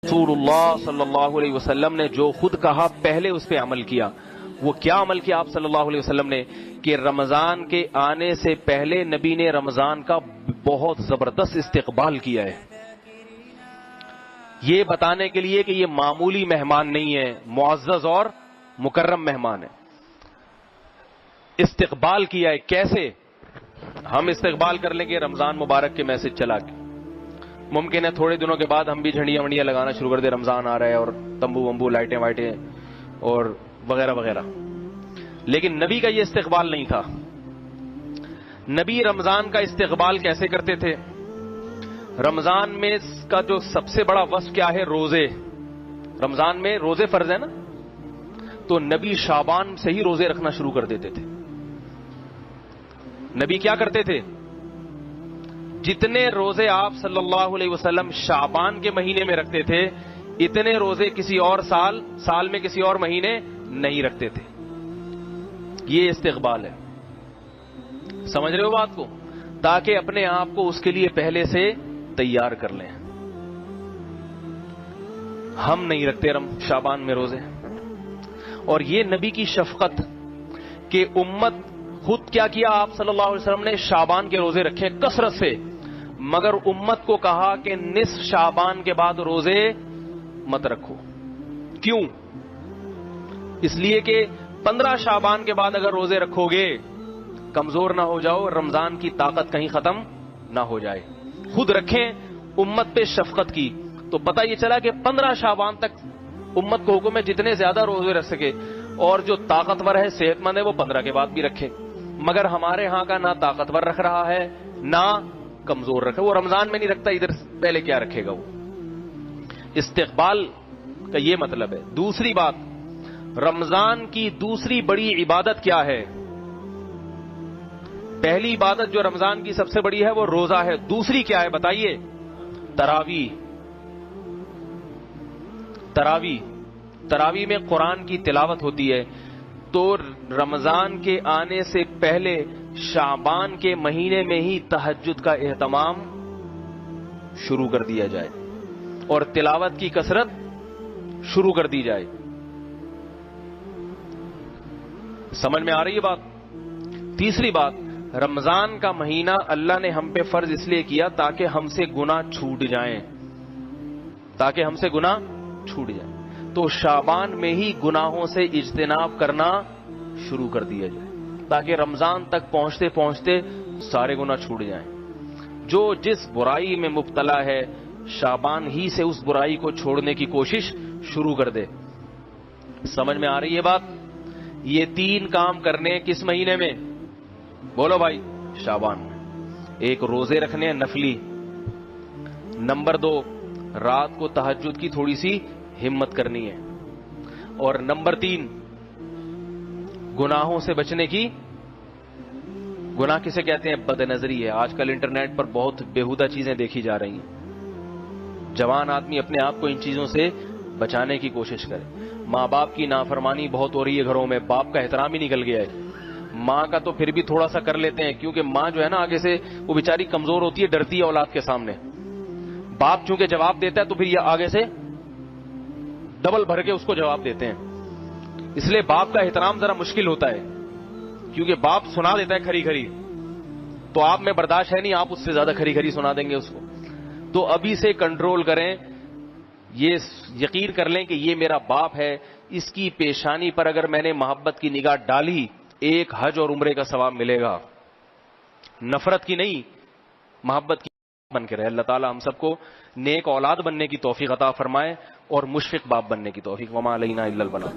رسول اللہ صلی اللہ علیہ وسلم نے جو خود کہا پہلے اس پہ عمل کیا. وہ کیا عمل کیا آپ صلی اللہ علیہ وسلم نے کہ رمضان کے آنے سے پہلے نبی نے رمضان کا بہت زبردست استقبال کیا ہے، یہ بتانے کے لیے کہ یہ معمولی مہمان نہیں ہے، معزز اور مکرم مہمان ہے. استقبال کیا ہے. کیسے؟ ہم استقبال کر لیں گے رمضان مبارک کے میسج چلا کے، ممکن ہے تھوڑے دنوں کے بعد ہم بھی جھنڈیاں ونڈیاں لگانا شروع کر دیں، رمضان آ رہا ہے اور تمبو ومبو لائٹیں وائٹیں اور وغیرہ وغیرہ. لیکن نبی کا یہ استقبال نہیں تھا. نبی رمضان کا استقبال کیسے کرتے تھے؟ رمضان میں کا جو سب سے بڑا وصف کیا ہے؟ روزے. رمضان میں روزے فرض ہے نا، تو نبی شعبان سے ہی روزے رکھنا شروع کر دیتے تھے. نبی کیا کرتے تھے؟ جتنے روزے آپ صلی اللہ علیہ وسلم شعبان کے مہینے میں رکھتے تھے، اتنے روزے کسی اور سال میں کسی اور مہینے نہیں رکھتے تھے. یہ استقبال ہے. سمجھ رہے ہو بات کو؟ تاکہ اپنے آپ کو اس کے لیے پہلے سے تیار کر لیں. ہم نہیں رکھتے شعبان میں روزے، اور یہ نبی کی شفقت کہ امت خود کیا آپ صلی اللہ علیہ وسلم نے شعبان کے روزے رکھے کثرت سے، مگر امت کو کہا کہ نصف شعبان کے بعد روزے مت رکھو. کیوں؟ اس لیے کہ 15 شعبان کے بعد اگر روزے رکھو گے کمزور نہ ہو جاؤ، رمضان کی طاقت کہیں ختم نہ ہو جائے. خود رکھیں. امت پہ شفقت کی تو پتہ یہ چلا کہ 15 شعبان تک امت کو حکم ہے جتنے زیادہ روزے رکھ سکے، اور جو طاقتور ہے صحت مند ہے وہ 15 کے بعد بھی رکھے. مگر ہمارے ہاں کا نہ طاقتور رکھ رہا ہے نہ کمزور رکھے. وہ رمضان میں نہیں رکھتا، ادھر پہلے کیا رکھے گا وہ؟ استقبال کا یہ مطلب ہے. دوسری بات، رمضان کی دوسری بڑی عبادت کیا ہے؟ پہلی عبادت جو رمضان کی سب سے بڑی ہے وہ روزہ ہے. دوسری کیا ہے بتائیے؟ تراویح. تراویح میں قرآن کی تلاوت ہوتی ہے. تو رمضان کے آنے سے پہلے شعبان کے مہینے میں ہی تہجد کا اہتمام شروع کر دیا جائے اور تلاوت کی کثرت شروع کر دی جائے. سمجھ میں آ رہی ہے بات؟ تیسری بات، رمضان کا مہینہ اللہ نے ہم پہ فرض اس لیے کیا تاکہ ہم سے گناہ چھوٹ جائیں، تو شعبان میں ہی گناہوں سے اجتناب کرنا شروع کر دیا جائے تاکہ رمضان تک پہنچتے پہنچتے سارے گناہ چھوٹ جائیں. جو جس برائی میں مبتلا ہے شعبان ہی سے اس برائی کو چھوڑنے کی کوشش شروع کر دے. سمجھ میں آ رہی ہے بات؟ یہ 3 کام کرنے کس مہینے میں؟ بولو بھائی. شعبان میں. ایک، روزے رکھنے نفلی. نمبر 2، رات کو تہجد کی تھوڑی سی ہمت کرنی ہے. اور نمبر 3، گناہوں سے بچنے کی. گناہ کسے کہتے ہیں؟ بد نظری ہے. آج کل انٹرنیٹ پر بہت بیہودہ چیزیں دیکھی جا رہی ہیں. جوان آدمی اپنے آپ کو ان چیزوں سے بچانے کی کوشش کرے. ماں باپ کی نافرمانی بہت ہو رہی ہے گھروں میں، باپ کا احترام ہی نکل گیا ہے. ماں کا تو پھر بھی تھوڑا سا کر لیتے ہیں کیونکہ ماں جو ہے نا آگے سے وہ بیچاری کمزور ہوتی ہے، ڈرتی ہے اولاد کے سامنے. باپ چونکہ جواب دیتا ہے تو پھر یہ آگے سے ڈبل بھر کے اس کو جواب دیتے ہیں. اس لیے باپ کا احترام ذرا مشکل ہوتا ہے کیونکہ باپ سنا دیتا ہے کھری کھری، تو آپ میں برداشت ہے نہیں، آپ اس سے زیادہ کھری کھری سنا دیں گے اس کو. تو ابھی سے کنٹرول کریں. یہ یقین کر لیں کہ یہ میرا باپ ہے، اس کی پیشانی پر اگر میں نے محبت کی نگاہ ڈالی 1 حج اور عمرے کا ثواب ملے گا. نفرت کی نہیں، محبت کی بن کے رہے. اللہ تعالی ہم سب کو نیک اولاد بننے کی توفیق عطا فرمائے اور مشفق باپ بننے کی توفیق. وما علینا الا البلاغ.